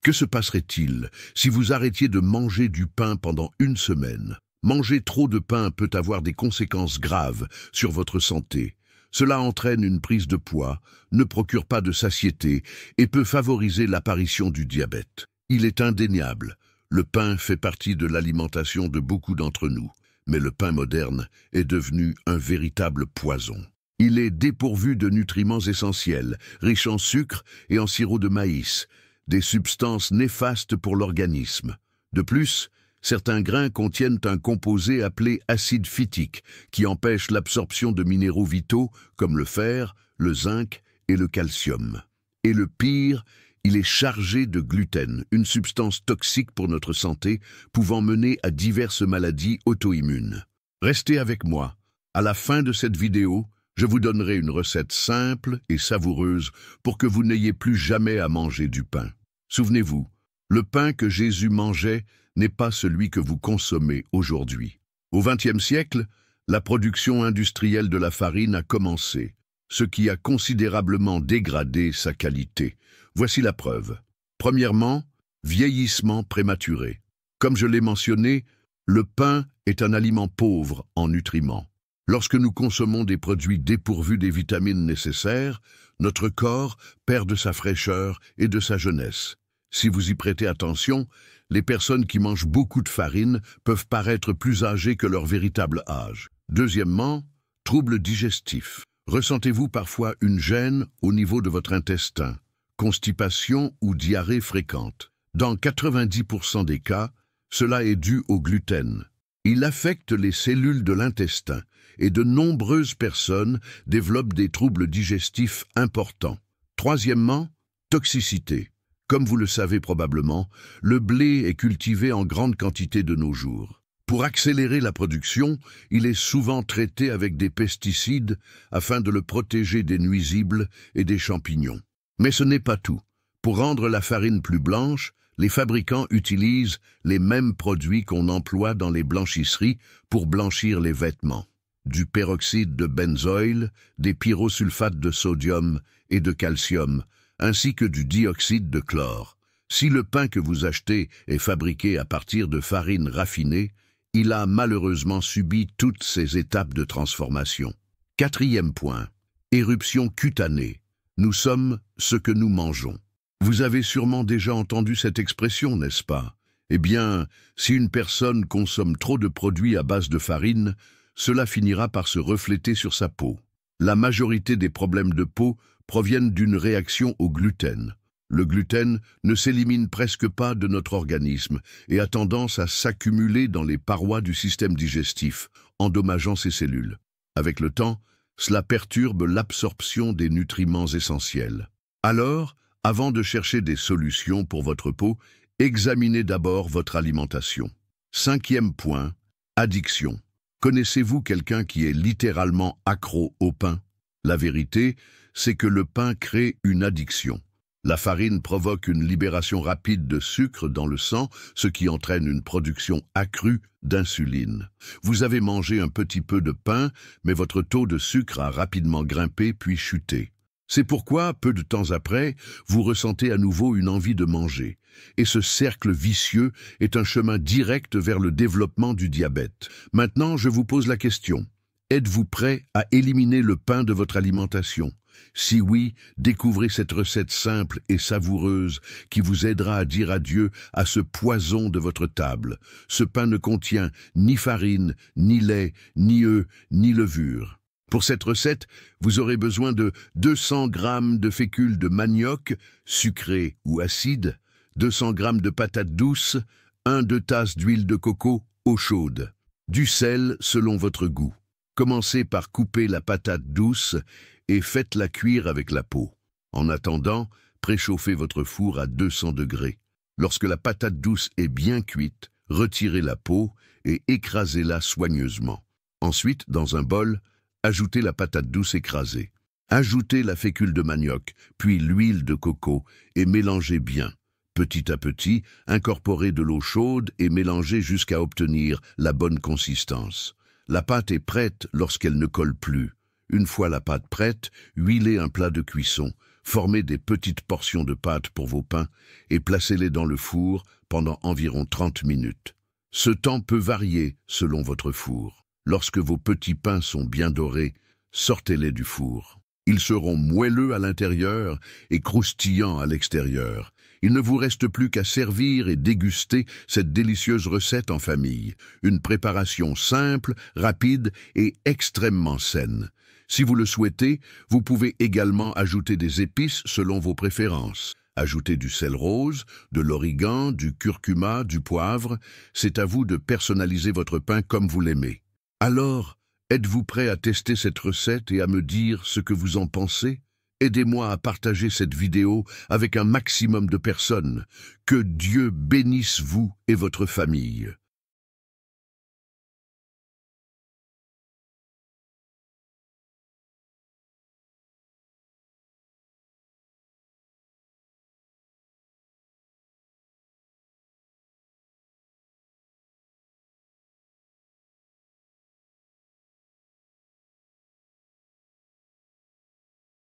Que se passerait-il si vous arrêtiez de manger du pain pendant une semaine? Manger trop de pain peut avoir des conséquences graves sur votre santé. Cela entraîne une prise de poids, ne procure pas de satiété et peut favoriser l'apparition du diabète. Il est indéniable, le pain fait partie de l'alimentation de beaucoup d'entre nous, mais le pain moderne est devenu un véritable poison. Il est dépourvu de nutriments essentiels, riche en sucre et en sirop de maïs, des substances néfastes pour l'organisme. De plus, certains grains contiennent un composé appelé acide phytique qui empêche l'absorption de minéraux vitaux comme le fer, le zinc et le calcium. Et le pire, il est chargé de gluten, une substance toxique pour notre santé, pouvant mener à diverses maladies auto-immunes. Restez avec moi. À la fin de cette vidéo, je vous donnerai une recette simple et savoureuse pour que vous n'ayez plus jamais à manger du pain. Souvenez-vous, le pain que Jésus mangeait n'est pas celui que vous consommez aujourd'hui. Au XXe siècle, la production industrielle de la farine a commencé, ce qui a considérablement dégradé sa qualité. Voici la preuve. Premièrement, vieillissement prématuré. Comme je l'ai mentionné, le pain est un aliment pauvre en nutriments. Lorsque nous consommons des produits dépourvus des vitamines nécessaires, notre corps perd de sa fraîcheur et de sa jeunesse. Si vous y prêtez attention, les personnes qui mangent beaucoup de farine peuvent paraître plus âgées que leur véritable âge. Deuxièmement, troubles digestifs. Ressentez-vous parfois une gêne au niveau de votre intestin, constipation ou diarrhée fréquente? Dans 90% des cas, cela est dû au gluten. Il affecte les cellules de l'intestin et de nombreuses personnes développent des troubles digestifs importants. Troisièmement, toxicité. Comme vous le savez probablement, le blé est cultivé en grande quantité de nos jours. Pour accélérer la production, il est souvent traité avec des pesticides afin de le protéger des nuisibles et des champignons. Mais ce n'est pas tout. Pour rendre la farine plus blanche, les fabricants utilisent les mêmes produits qu'on emploie dans les blanchisseries pour blanchir les vêtements. Du peroxyde de benzoyle, des pyrosulfates de sodium et de calcium, ainsi que du dioxyde de chlore. Si le pain que vous achetez est fabriqué à partir de farine raffinée, il a malheureusement subi toutes ces étapes de transformation. Quatrième point, éruption cutanée. Nous sommes ce que nous mangeons. Vous avez sûrement déjà entendu cette expression, n'est-ce pas? Eh bien, si une personne consomme trop de produits à base de farine, cela finira par se refléter sur sa peau. La majorité des problèmes de peau proviennent d'une réaction au gluten. Le gluten ne s'élimine presque pas de notre organisme et a tendance à s'accumuler dans les parois du système digestif, endommageant ses cellules. Avec le temps, cela perturbe l'absorption des nutriments essentiels. Alors, avant de chercher des solutions pour votre peau, examinez d'abord votre alimentation. Cinquième point, addiction. Connaissez-vous quelqu'un qui est littéralement accro au pain? La vérité, c'est que le pain crée une addiction. La farine provoque une libération rapide de sucre dans le sang, ce qui entraîne une production accrue d'insuline. Vous avez mangé un petit peu de pain, mais votre taux de sucre a rapidement grimpé puis chuté. C'est pourquoi, peu de temps après, vous ressentez à nouveau une envie de manger. Et ce cercle vicieux est un chemin direct vers le développement du diabète. Maintenant, je vous pose la question. Êtes-vous prêt à éliminer le pain de votre alimentation? Si oui, découvrez cette recette simple et savoureuse qui vous aidera à dire adieu à ce poison de votre table. Ce pain ne contient ni farine, ni lait, ni œufs, ni levure. Pour cette recette, vous aurez besoin de 200 g de fécule de manioc, sucré ou acide, 200 g de patates douces, 1-2 tasses d'huile de coco, eau chaude, du sel selon votre goût. Commencez par couper la patate douce et faites-la cuire avec la peau. En attendant, préchauffez votre four à 200 degrés. Lorsque la patate douce est bien cuite, retirez la peau et écrasez-la soigneusement. Ensuite, dans un bol, ajoutez la patate douce écrasée. Ajoutez la fécule de manioc, puis l'huile de coco et mélangez bien. Petit à petit, incorporez de l'eau chaude et mélangez jusqu'à obtenir la bonne consistance. La pâte est prête lorsqu'elle ne colle plus. Une fois la pâte prête, huilez un plat de cuisson. Formez des petites portions de pâte pour vos pains et placez-les dans le four pendant environ 30 minutes. Ce temps peut varier selon votre four. Lorsque vos petits pains sont bien dorés, sortez-les du four. Ils seront moelleux à l'intérieur et croustillants à l'extérieur. Il ne vous reste plus qu'à servir et déguster cette délicieuse recette en famille. Une préparation simple, rapide et extrêmement saine. Si vous le souhaitez, vous pouvez également ajouter des épices selon vos préférences. Ajoutez du sel rose, de l'origan, du curcuma, du poivre. C'est à vous de personnaliser votre pain comme vous l'aimez. Alors, êtes-vous prêt à tester cette recette et à me dire ce que vous en pensez? Aidez-moi à partager cette vidéo avec un maximum de personnes. Que Dieu bénisse vous et votre famille.